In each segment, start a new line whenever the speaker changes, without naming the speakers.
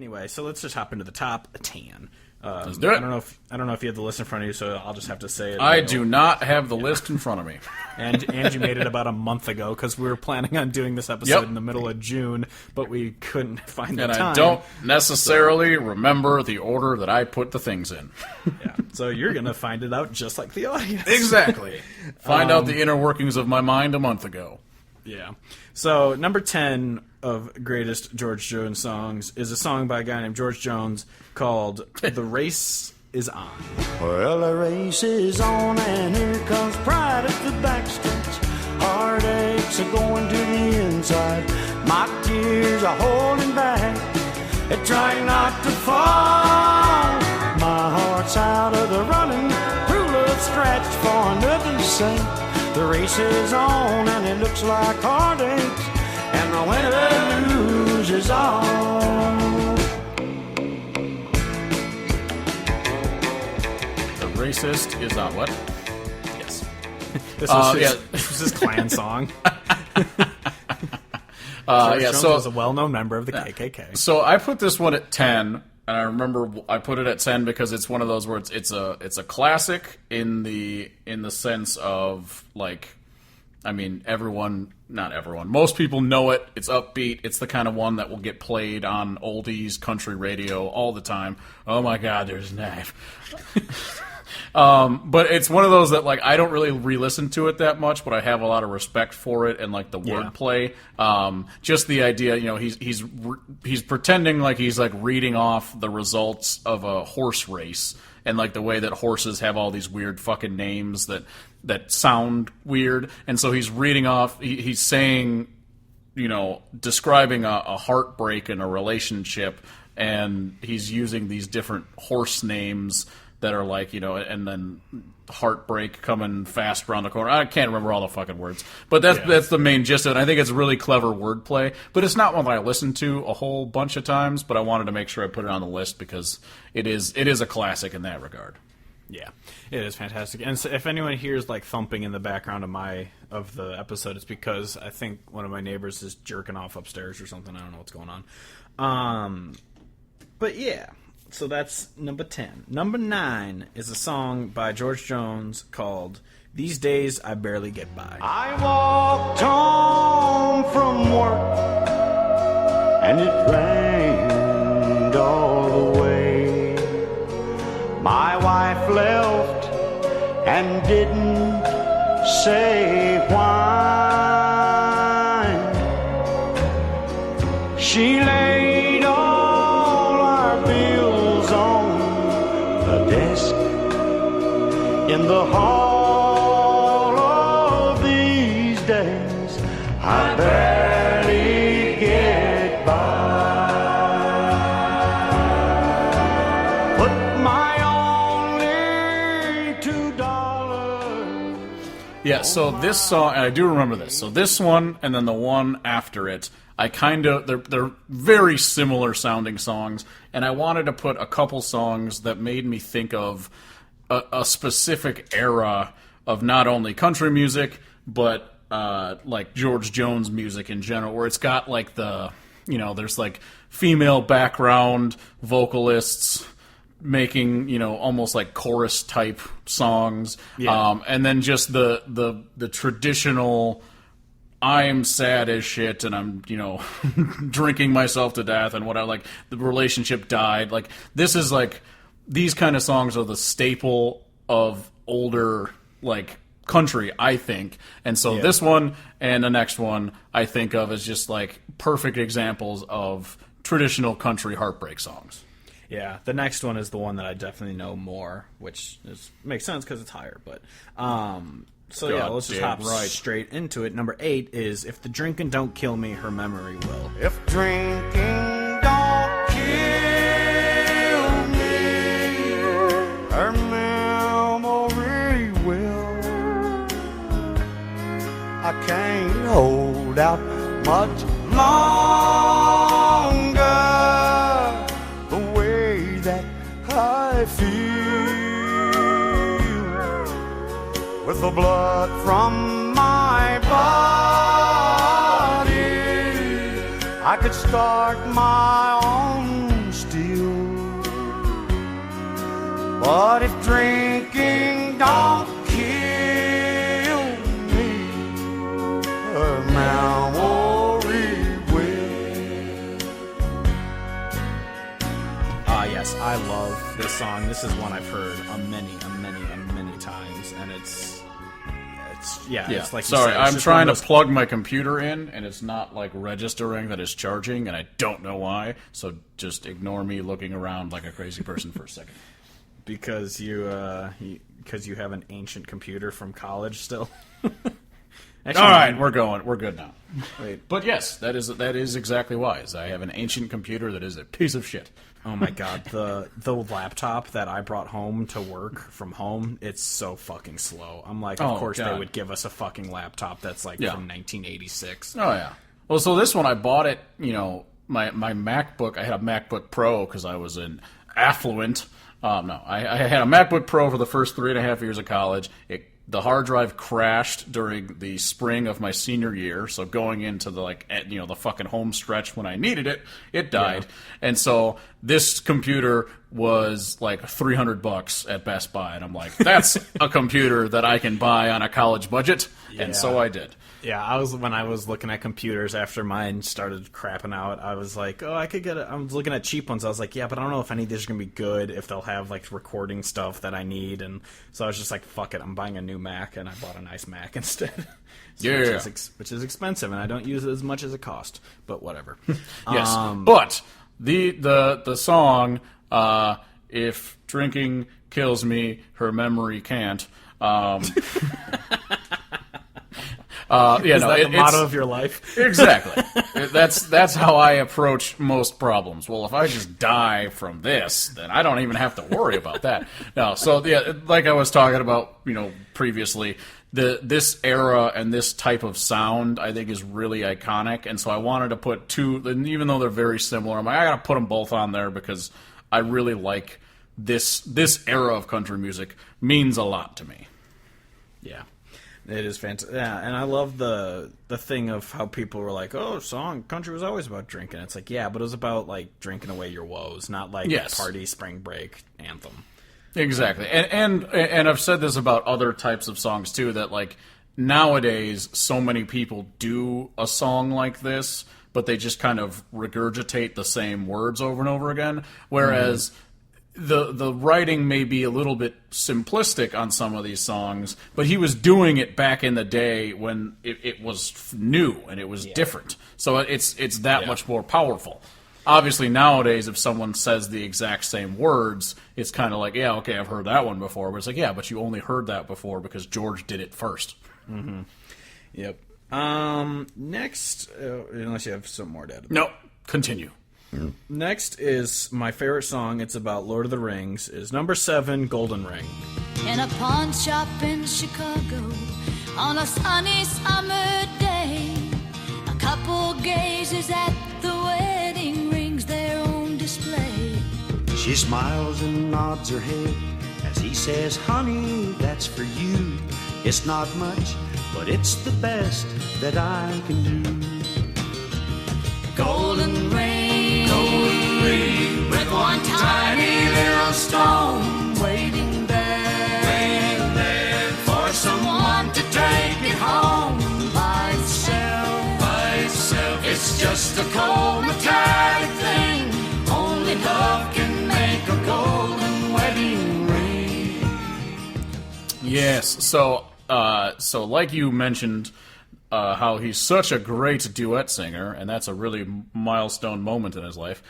Anyway, so let's just hop into the top 10.
Let's do it.
I don't know if you have the list in front of you, so I'll just have to say it.
I do not have the list in front of me.
And you made it about a month ago because we were planning on doing this episode in the middle of June, but we couldn't find the time.
And I don't necessarily remember the order that I put the things in.
Yeah, so you're going to find it out just like the audience.
Exactly. Find out the inner workings of my mind a month ago.
Yeah. So number 10 of greatest George Jones songs is a song by a guy named George Jones called "The Race Is On."
Well, the race is on and here comes pride at the backstretch. Heartaches are going to the inside. My tears are holding back. They're trying not to fall. My heart's out of the running. True love stretched for nothing's sake. The race is on and it looks like heartaches. And the winner loses all.
The racist is on what?
Yes. This was his clan song. George Jones was a well-known member of the KKK.
So I put this one at 10, and I remember I put it at 10 because it's one of those where it's a classic in the sense of, like, I mean, not everyone, most people know it. It's upbeat. It's the kind of one that will get played on oldies country radio all the time. Oh my God, there's a knife. But it's one of those that, like, I don't really re-listen to it that much, but I have a lot of respect for it and, like, the wordplay. Just the idea, you know, he's pretending like he's, like, reading off the results of a horse race, and, like, the way that horses have all these weird fucking names that sound weird, and so he's reading off, he's saying, you know, describing a heartbreak in a relationship, and he's using these different horse names that are like, you know, and then heartbreak coming fast around the corner. I can't remember all the fucking words, but that's the main gist of it. I think it's really clever wordplay, but it's not one that I listened to a whole bunch of times, but I wanted to make sure I put it on the list because it is a classic in that regard.
Yeah, it is fantastic. And so if anyone hears, like, thumping in the background of the episode, it's because I think one of my neighbors is jerking off upstairs or something. I don't know what's going on. But yeah, so that's number 10. Number 9 is a song by George Jones called "These Days I Barely Get By."
I walked home from work and it rained all the way. My wife left and didn't say why. She laid all our bills on the desk in the hall. Of these days I barely get by. Put my only $2.
Yeah, so this song, and I do remember this. So this one, and then the one after it, they're very similar sounding songs, and I wanted to put a couple songs that made me think of a specific era of not only country music, but like George Jones music in general, where it's got, like, there's, like, female background vocalists making, you know, almost like chorus type songs, and then just the traditional I'm sad as shit and I'm, you know, drinking myself to death and whatever, like, the relationship died. Like, this is, like, these kind of songs are the staple of older, like, country, I think. And so this one and the next one I think of as just, like, perfect examples of traditional country heartbreak songs.
Yeah, the next one is the one that I definitely know more, which makes sense because it's higher. But let's just hop straight into it. Number 8 is "If the Drinking Don't Kill Me, Her Memory Will."
If drinking don't kill me, her memory will. I can't hold out much longer the way that I feel, with the blood from my body. I could start my own But if drinking don't kill me, a memory will.
Yes, I love this song. This is one I've heard many times, and it's it's like you
sorry,
said, it's
I'm
just
trying
one
to
of those-
plug my computer in, and it's not like registering that it's charging, and I don't know why. So just ignore me looking around like a crazy person for a second.
because you have an ancient computer from college still. Actually,
All right, we're going. We're good now.
Wait.
But yes, that is exactly why. Is I have an ancient computer that is a piece of shit.
Oh my god, the laptop that I brought home to work from home, it's so fucking slow. I'm like, of
Oh,
course they
God.
would give us a fucking laptop that's like
Yeah.
from 1986.
Oh yeah. Well, so this one I bought it. You know, my MacBook. I had a MacBook Pro because I was an affluent. No, I had a MacBook Pro for the first 3.5 years of college. The hard drive crashed during the spring of my senior year, so going into the the fucking home stretch when I needed it, it died. And so this computer was like $300 at Best Buy, and I'm like, that's a computer that I can buy on a college budget, and so I did.
Yeah, when I was looking at computers after mine started crapping out, I was like, oh, I could get it. I was looking at cheap ones. I was like, yeah, but I don't know if any of these are going to be good, if they'll have like recording stuff that I need. And so I was just like, fuck it, I'm buying a new Mac, and I bought a nice Mac instead.
Yeah.
Which is expensive, and I don't use it as much as it cost, but whatever.
Yes, but the song, if drinking kills me, her memory can't.
Is that the motto of your life?
Exactly. That's how I approach most problems. Well, if I just die from this, then I don't even have to worry about that. No, so yeah, like I was talking about, previously, this era and this type of sound I think is really iconic, and so I wanted to put two, and even though they're very similar, I'm like, I gotta put them both on there because I really like this era of country music. Means a lot to me.
Yeah. It is fantastic. Yeah, and I love the thing of how people were like, "Oh, country was always about drinking." It's like, yeah, but it was about like drinking away your woes, not like
Yes.
party spring break anthem.
Exactly, and I've said this about other types of songs too. That like nowadays, so many people do a song like this, but they just kind of regurgitate the same words over and over again. Whereas the writing may be a little bit simplistic on some of these songs, but he was doing it back in the day when it was new and it was different. So it's that much more powerful. Obviously, nowadays, if someone says the exact same words, it's kind of like, yeah, okay, I've heard that one before. But it's like, yeah, but you only heard that before because George did it first.
Mm-hmm. Yep. Next, unless you have some more to add.
No, continue.
Next is my favorite song. It's about Lord of the Rings. Is number 7, Golden Ring.
In a pawn shop in Chicago on a sunny summer day, a couple gazes at the wedding rings there on display.
She smiles and nods her head as he says, honey, that's for you. It's not much, but it's the best that I can do.
Golden ring, with one tiny little stone waiting there for someone to take it home by itself. It's just a cold metallic thing. Only love can make a golden wedding ring.
Yes, so like you mentioned, how he's such a great duet singer, and that's a really milestone moment in his life.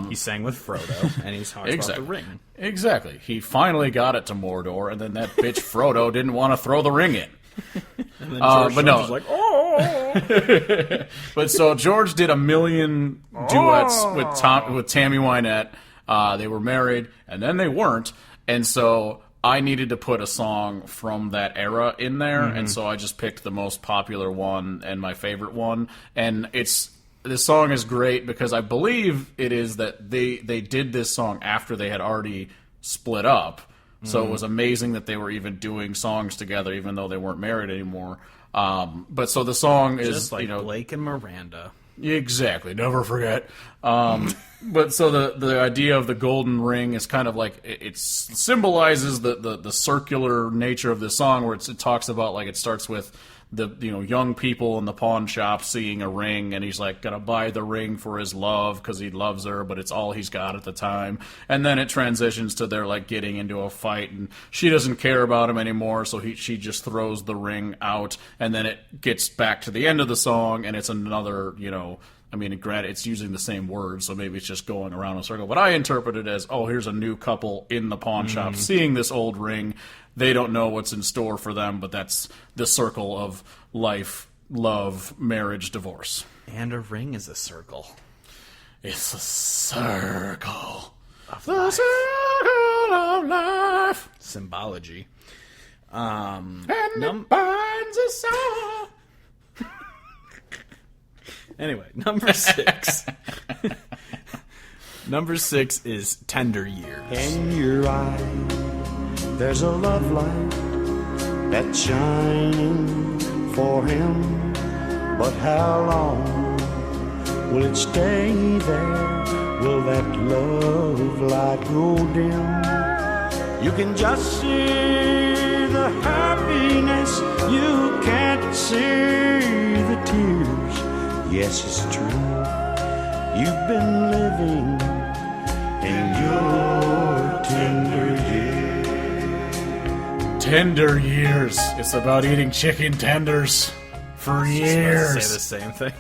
He sang with Frodo, and he's talking about the ring.
Exactly. He finally got it to Mordor, and then that bitch Frodo didn't want to throw the ring in.
And then George
but no.
was like, oh!
But so George did a million duets with Tammy Wynette. They were married, and then they weren't, and so I needed to put a song from that era in there, and so I just picked the most popular one and my favorite one. And this song is great because I believe it is that they did this song after they had already split up. So it was amazing that they were even doing songs together, even though they weren't married anymore. But so the song is
Just like Blake and Miranda.
Exactly. Never forget. But so the idea of the golden ring is kind of like it symbolizes the circular nature of this song, where it talks about, like, it starts with the young people in the pawn shop seeing a ring, and he's like gonna buy the ring for his love because he loves her, but it's all he's got at the time. And then it transitions to they're like getting into a fight, and she doesn't care about him anymore, so she just throws the ring out. And then it gets back to the end of the song, and it's another, I mean, granted, it's using the same words, so maybe it's just going around in a circle. But I interpret it as, here's a new couple in the pawn shop seeing this old ring. They don't know what's in store for them, but that's the circle of life, love, marriage, divorce.
And a ring is a circle.
It's a circle. The circle of life.
Symbology.
And it binds us all.
Anyway, number 6. Number 6 is Tender Years.
In your eye, there's a love light that's shining for him. But how long will it stay there? Will that love light go dim? You can just see the happiness, you can't see the tears. Yes, it's true, you've been living in your tender years.
Tender years. It's about eating chicken tenders for years.
Say the same thing.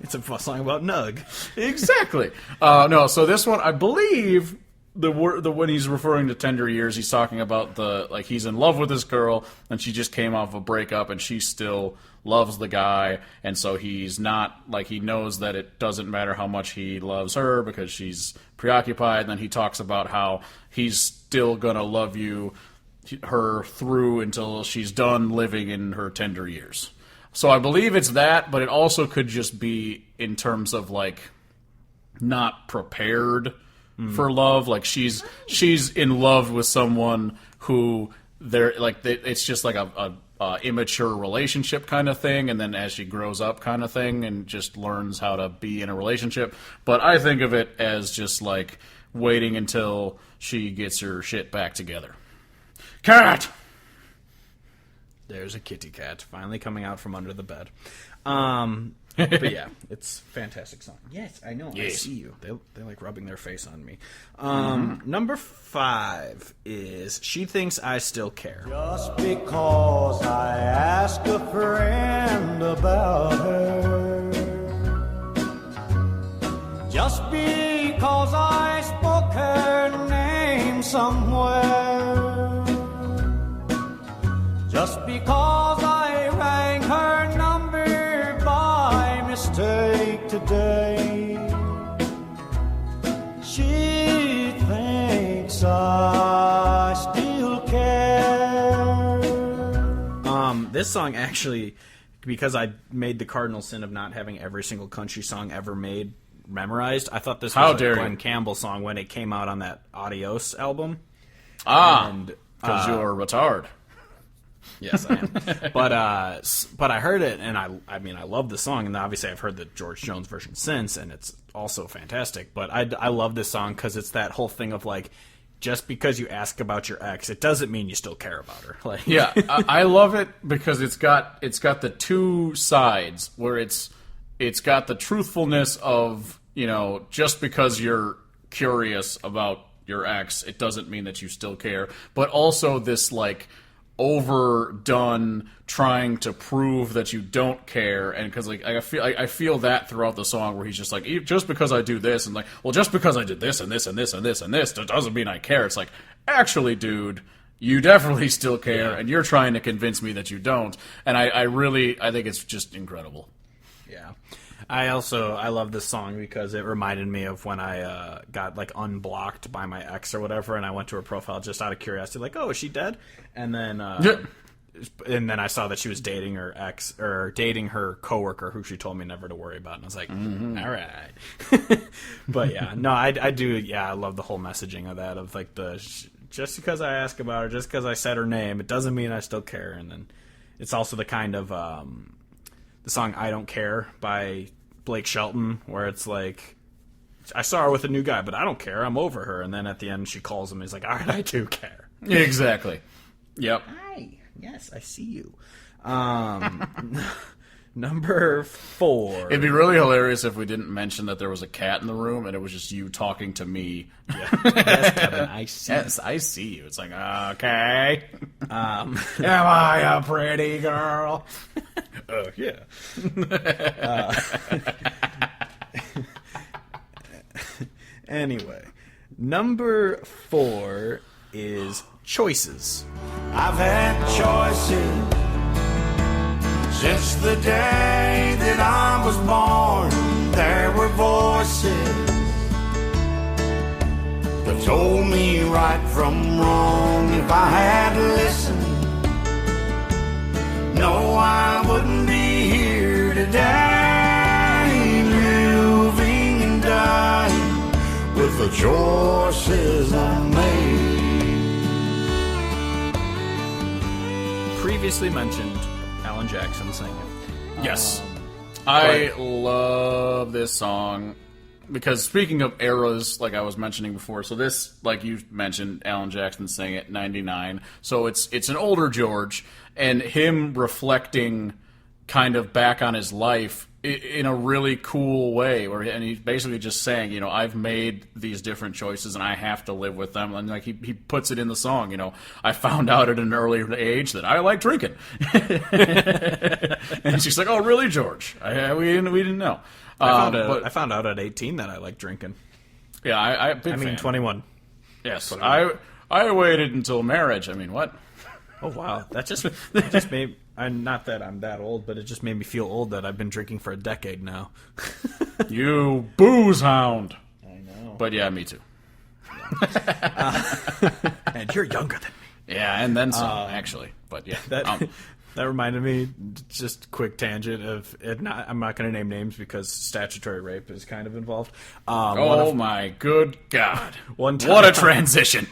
It's a song about Nug.
Exactly. No, so this one, I believe, when he's referring to tender years, he's talking about he's in love with this girl, and she just came off a breakup, and she still loves the guy, and so he's not, he knows that it doesn't matter how much he loves her because she's preoccupied. And then he talks about how he's still gonna love her through until she's done living in her tender years. So I believe it's that, but it also could just be in terms of not prepared for love. Like she's in love with someone who it's just like a immature relationship kind of thing, and then as she grows up kind of thing and just learns how to be in a relationship. But I think of it as just waiting until she gets her shit back together. Cat!
There's a kitty cat finally coming out from under the bed. But yeah, it's a fantastic song. Yes, I know. Yes. I see you. They like rubbing their face on me. Number 5 is She Thinks I Still Care.
Just because I ask a friend about her, just because I spoke her name somewhere, just because I rang her number by mistake today, she thinks I still care.
This song actually, because I made the cardinal sin of not having every single country song ever made memorized, I thought this was a Glenn Campbell song when it came out on that Adios album.
Because you're a retard.
Yes, I am. But I heard it, and I mean, I love the song, and obviously I've heard the George Jones version since, and it's also fantastic. But I love this song because it's that whole thing of just because you ask about your ex, it doesn't mean you still care about her.
Yeah, I love it because it's got the two sides where it's got the truthfulness of, just because you're curious about your ex, it doesn't mean that you still care, but also this overdone trying to prove that you don't care. And because I feel that throughout the song where he's just just because I do this, and just because I did this and this and this and this and this, that doesn't mean I care. It's actually, dude, you definitely still care, and you're trying to convince me that you don't. And I think it's just incredible.
Yeah. I love this song because it reminded me of when I got unblocked by my ex or whatever, and I went to her profile just out of curiosity, oh, is she dead? And then I saw that she was dating her ex, or dating her coworker who she told me never to worry about, and I was like, all right. But yeah, no, I do. Yeah, I love the whole messaging of that, of just because I ask about her, just because I said her name, it doesn't mean I still care. And then it's also the kind of the song "I Don't Care" by Blake Shelton, where it's like, I saw her with a new guy, but I don't care. I'm over her. And then at the end, she calls him. And he's like, all right, I do care.
Exactly. Yep.
Hi. Yes, I see you. Number 4.
It'd be really hilarious if we didn't mention that there was a cat in the room and it was just you talking to me.
Yes, Kevin, I see.
Yes, I see you. It's like, okay. Am I a pretty girl?
Oh, yeah. Anyway, number 4 is Choices.
I've had choices since the day that I was born. There were voices that told me right from wrong. If I had listened, no, I wouldn't be here today, living and dying with the choices I made.
Previously mentioned Alan Jackson singing.
Yes. I love this song because speaking of eras, like I was mentioning before, so this, like you mentioned, Alan Jackson sang it 99. So it's an older George, and him reflecting kind of back on his life in a really cool way, and he's basically just saying, you know, I've made these different choices and I have to live with them. And like he puts it in the song, you know, I found out at an early age that I like drinking. And she's like, oh, really, George? We didn't know.
I found out at 18 that I like drinking.
Yeah, I
I mean, 21.
Yes, I waited until marriage. I mean, what?
Oh, wow. That just made... not that I'm that old, but it just made me feel old that I've been drinking for a decade now.
You booze hound.
I know.
But yeah, me too.
And you're younger than me.
Yeah, and then some, actually. But yeah.
That reminded me, just quick tangent of it. I'm not going to name names because statutory rape is kind of involved.
My good God!
One time,
what a transition!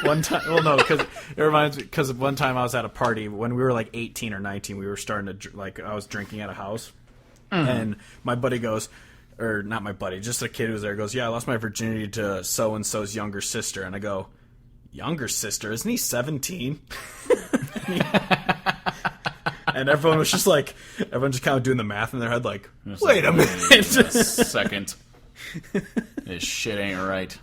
One time, well, no, because it reminds me because one time I was at a party when we were like 18 or 19. We were starting to I was drinking at a house, and my buddy goes, or not my buddy, just a kid who was there goes, yeah, I lost my virginity to so and so's younger sister, and I go, younger sister? Isn't he 17? And everyone was just like, everyone just kind of doing the math in their head, like, wait a minute.
Second. This shit ain't right.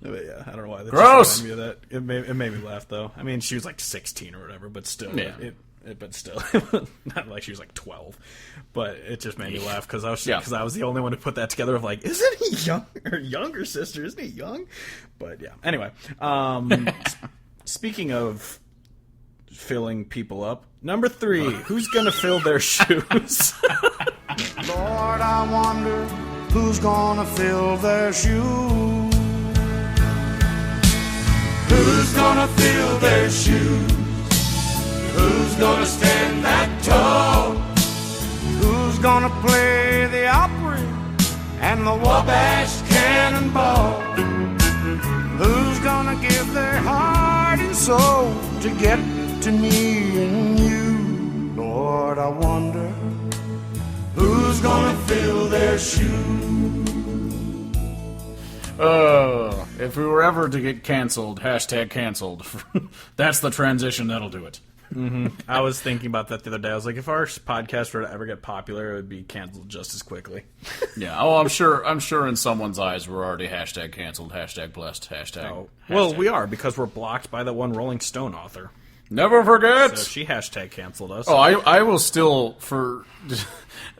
But yeah, I don't know why. That
Gross!
just reminded me of that. It made me laugh, though. I mean, she was like 16 or whatever, but still.
Yeah.
But still. Not like she was like 12. But it just made me laugh because I was the only one to put that together of like, isn't he young? Or younger sister, isn't he young? But yeah. Anyway. Speaking of filling people up, number 3, who's gonna fill their shoes?
Lord, I wonder who's gonna fill their shoes. Who's gonna fill their shoes? Who's gonna stand that tall? Who's gonna play the Opry and the Wabash Cannonball? Who's gonna give their heart and soul to get to me and you? Lord, I wonder who's gonna fill their shoes.
If we were ever to get canceled, #canceled. That's the transition that'll do it.
I was thinking about that the other day. I was like, if our podcast were to ever get popular, it would be canceled just as quickly.
Yeah. Oh, I'm sure in someone's eyes we're already #canceled, #blessed,
Well, we are, because we're blocked by that one Rolling Stone author.
Never forget.
So she #canceled us.
Oh, I will still for.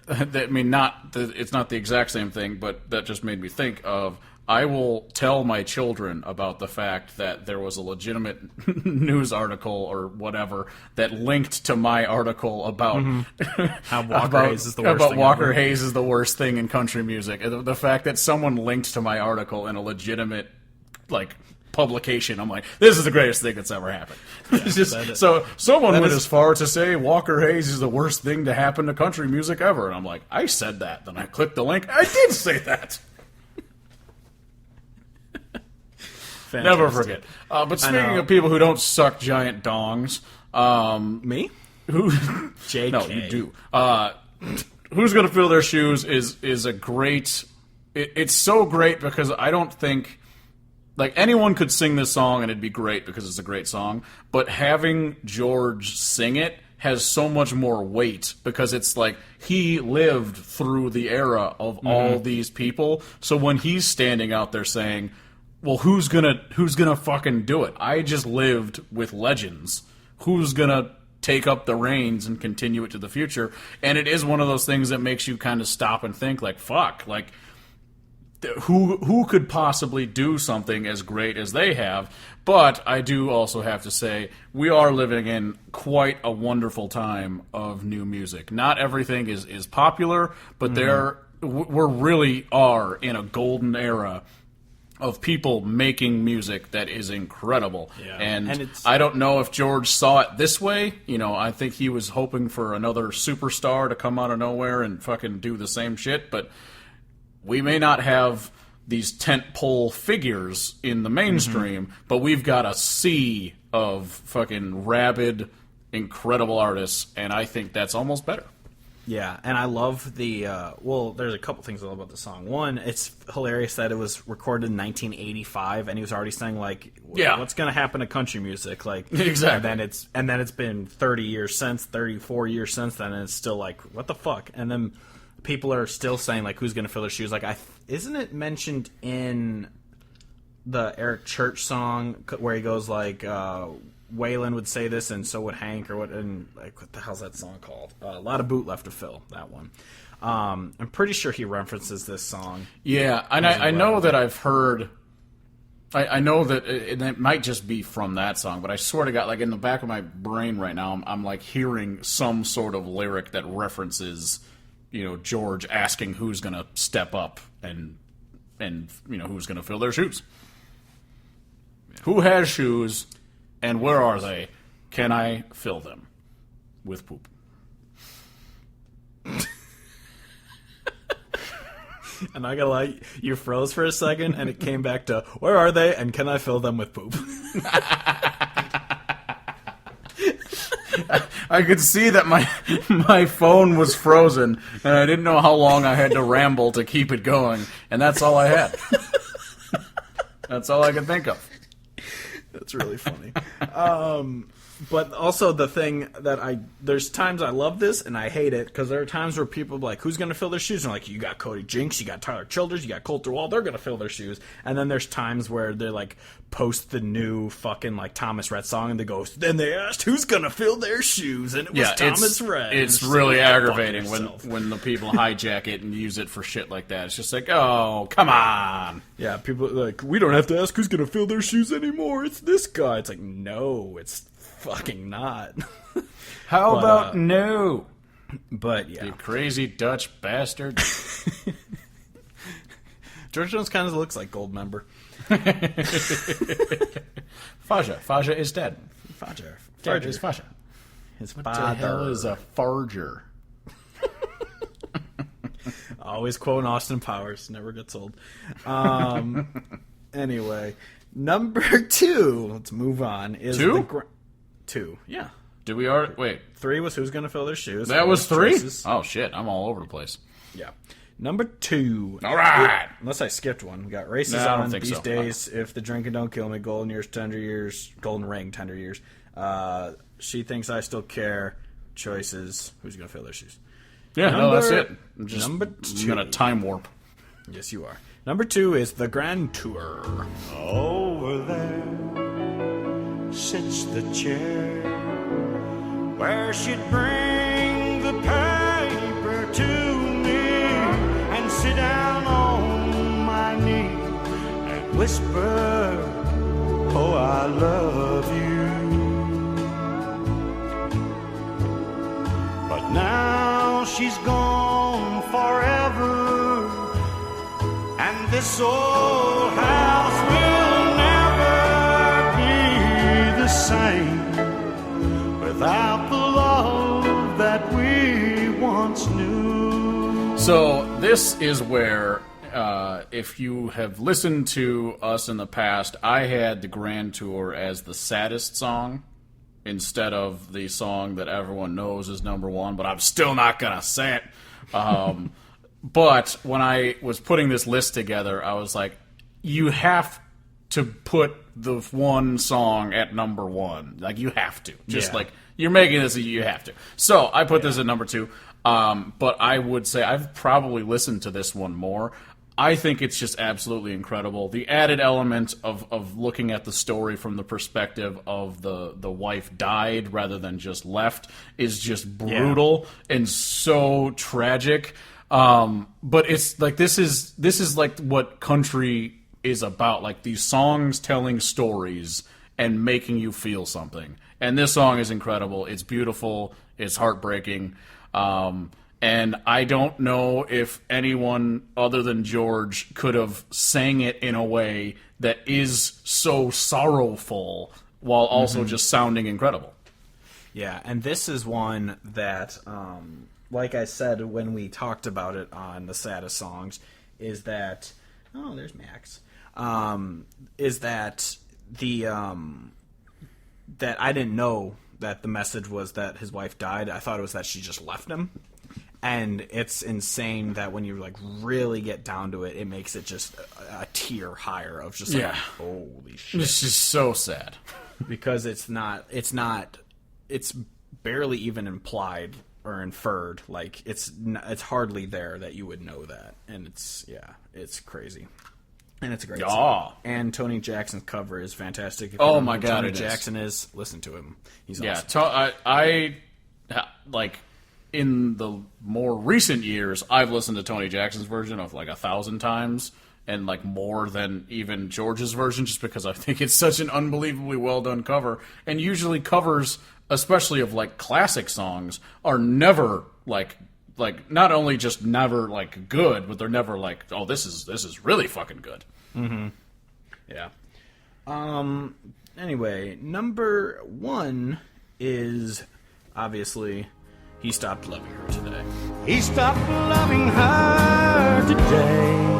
I mean, it's not the exact same thing, but that just made me think of. I will tell my children about the fact that there was a legitimate news article or whatever that linked to my article about
how Walker Hayes is the worst
about
thing
Walker
ever.
Hayes is the worst thing in country music. And the fact that someone linked to my article in a legitimate publication, I'm like, this is the greatest thing that's ever happened.
Yeah,
so someone went as far to say Walker Hayes is the worst thing to happen to country music ever, and I'm like, I said that. Then I clicked the link. I did say that.
Fantastic.
Never forget. But speaking of people who don't suck giant dongs,
Me?
who?
JK.
No, you do. Who's Gonna Fill Their Shoes is a great... It's so great because I don't think... Like, anyone could sing this song and it'd be great because it's a great song, but having George sing it has so much more weight because it's like he lived through the era of all these people. So when he's standing out there saying, well, who's gonna fucking do it? I just lived with legends. Who's gonna take up the reins and continue it to the future? And it is one of those things that makes you kind of stop and think, like, fuck, like, who could possibly do something as great as they have? But I do also have to say, we are living in quite a wonderful time of new music. Not everything is popular, but we really are in a golden era of people making music that is incredible.
Yeah.
And I don't know if George saw it this way. You know, I think he was hoping for another superstar to come out of nowhere and fucking do the same shit, but we may not have these tentpole figures in the mainstream, but we've got a sea of fucking rabid, incredible artists, and I think that's almost better.
Yeah, and I love the, there's a couple things I love about the song. One, it's hilarious that it was recorded in 1985, and he was already saying, like, what's going to happen to country music? Like,
exactly.
And then it's been 34 years since then, and it's still like, what the fuck? And then people are still saying, like, who's going to fill their shoes? Like, isn't it mentioned in the Eric Church song where he goes, like, Waylon would say this, and so would Hank, or what? And like, what the hell's that song called? A lot of boot left to fill. That one. I'm pretty sure he references this song.
Yeah, and I know that I've heard. I know that it might just be from that song, but I swear to God, like in the back of my brain right now, I'm like hearing some sort of lyric that references, you know, George asking who's going to step up and you know, who's going to fill their shoes. Who has shoes? And where are they? Can I fill them with poop?
And I gotta lie, you froze for a second, and it came back to, where are they, and can I fill them with poop?
I could see that my phone was frozen, and I didn't know how long I had to ramble to keep it going, and that's all I had. That's all I could think of.
That's really funny. But also the thing that there's times I love this and I hate it, because there are times where people are like, who's going to fill their shoes? And like, you got Cody Jinks, you got Tyler Childers, you got Colter Wall, they're going to fill their shoes. And then there's times where they're like, post the new fucking like Thomas Rhett song, and they go, then they asked who's going to fill their shoes, and it was Thomas Rhett.
It's really aggravating when the people hijack it and use it for shit like that. It's just like, oh, come on.
Yeah, people are like, we don't have to ask who's going to fill their shoes anymore. It's this guy. It's like, no, it's fucking not.
How about no?
But yeah,
you crazy Dutch bastard.
George Jones kind of looks like Goldmember.
Faja is dead.
Faja
is Faja.
His
what
father.
The hell is a farger?
Always quoting Austin Powers, never gets old. Anyway, number 2. Let's move on. Is
2?
2, yeah.
Did we already... Wait.
3 was who's going to fill their shoes.
That was 3?
Choices.
Oh, shit. I'm all over the place.
Yeah. Number 2.
All right.
Unless I skipped one. We got Races
I don't
On,
think
These
so.
Days, If the Drinking Don't Kill Me, Golden Years, Tender Years, Golden Ring, Tender Years. She Thinks I Still Care, Choices, Who's Going to Fill Their Shoes.
Yeah, no, that's it. I'm
Number 2.
I'm gonna time warp.
Yes, you are. Number 2 is The Grand Tour.
Over there sits the chair where she'd bring the paper to me and sit down on my knee and whisper, oh, I love you. But now she's gone forever, and this old house will never be the same without the love that we once knew.
So this is where, if you have listened to us in the past, I had the Grand Tour as the saddest song instead of the song that everyone knows is number one, but I'm still not going to say it. But when I was putting this list together, I was like, you have to put the one song at number one. Like, you have to. Just like, you're making this, you have to. So I put this at number two. But I would say I've probably listened to this one more. I think it's just absolutely incredible. The added element of looking at the story from the perspective of the wife died rather than just left is just brutal and so tragic. But it's like this is like what country is about, like these songs telling stories and making you feel something. And this song is incredible. It's beautiful. It's heartbreaking. And I don't know if anyone other than George could have sang it in a way that is so sorrowful while also just sounding incredible.
Yeah, and this is one that, like I said when we talked about it on the saddest songs, is that there's Max. Is that the that I didn't know that the message was that his wife died. I thought it was that she just left him. And it's insane that when you like really get down to it, it makes it just a tier higher of just like, holy shit.
It's just so sad.
Because it's barely even implied or inferred. Like it's hardly there that you would know that. And it's crazy. And it's a great song. And Tony Jackson's cover is fantastic. If you
Oh my
know who
God,
Tony
it
Jackson is. Listen to him. He's
Yeah,
awesome.
I like in the more recent years, I've listened to Tony Jackson's version of like 1,000 times, and like more than even George's version, just because I think it's such an unbelievably well done cover. And usually covers, especially of like classic songs, are never like not only just never like good, but they're never like, oh, this is really fucking good.
Mm-hmm. Yeah. Anyway, number one is obviously He Stopped Loving Her Today.
He stopped loving her today.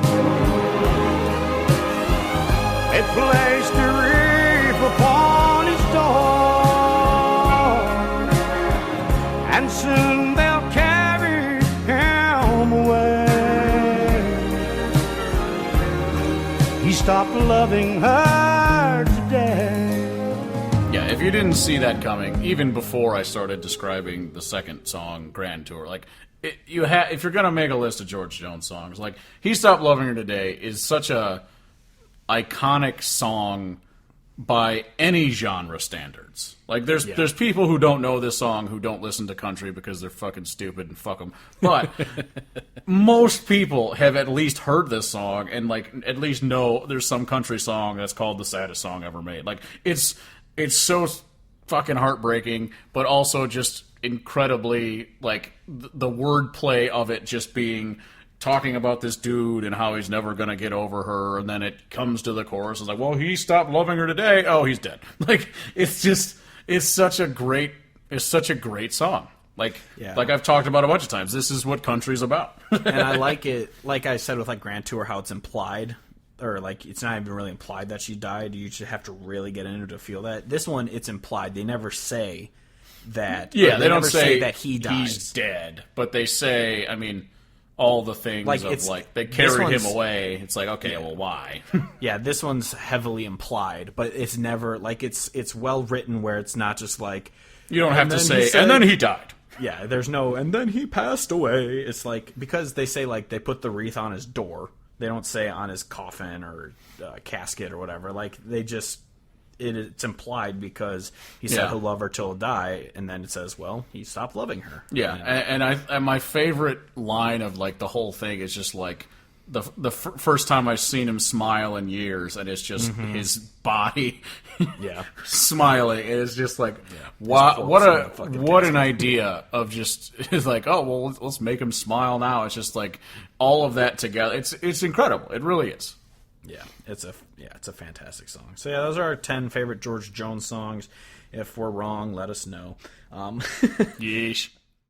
They placed a wreath upon his door, and soon they'll carry him away. He stopped loving her today.
Yeah, if you didn't see that coming, even before I started describing the second song, Grand Tour, like, if you're going to make a list of George Jones songs, like, He Stopped Loving Her Today is such a iconic song by any genre standards. Like, there's people who don't know this song who don't listen to country because they're fucking stupid and fuck them. But most people have at least heard this song and, like, at least know there's some country song that's called the saddest song ever made. Like, it's so fucking heartbreaking, but also just incredibly, like, the wordplay of it just being talking about this dude and how he's never going to get over her, and then it comes to the chorus. It's like, well, he stopped loving her today. Oh, he's dead. Like, it's such a great song. Like I've talked about a bunch of times. This is what country's about.
And I like it, like I said with like Grand Tour, how it's implied. Or, like, it's not even really implied that she died. You just have to really get into it to feel that. This one, it's implied. They never say that.
Yeah, they don't
never
say
that he dies.
He's dead. But they say, I mean, all the things
like,
of, like, they carried him away. It's like, okay, well, why?
Yeah, this one's heavily implied. But it's never, like, it's well written where it's not just like...
You don't have to say, and then he died.
Yeah, there's no, and then he passed away. It's like, because they say, like, they put the wreath on his door. They don't say on his coffin or casket or whatever. Like, they just... It's implied because he said he'll love her till he'll die, and then it says, well, he stopped loving her.
Yeah, and my favorite line of, like, the whole thing is just, like, the first time I've seen him smile in years, and it's just his body smiling. And it's just like, wow, what an idea of just, it's like, oh, well, let's make him smile now. It's just like all of that together. It's incredible. It really is.
Yeah, it's a fantastic song. So yeah, those are our 10 favorite George Jones songs. If we're wrong, let us know.
Yeesh.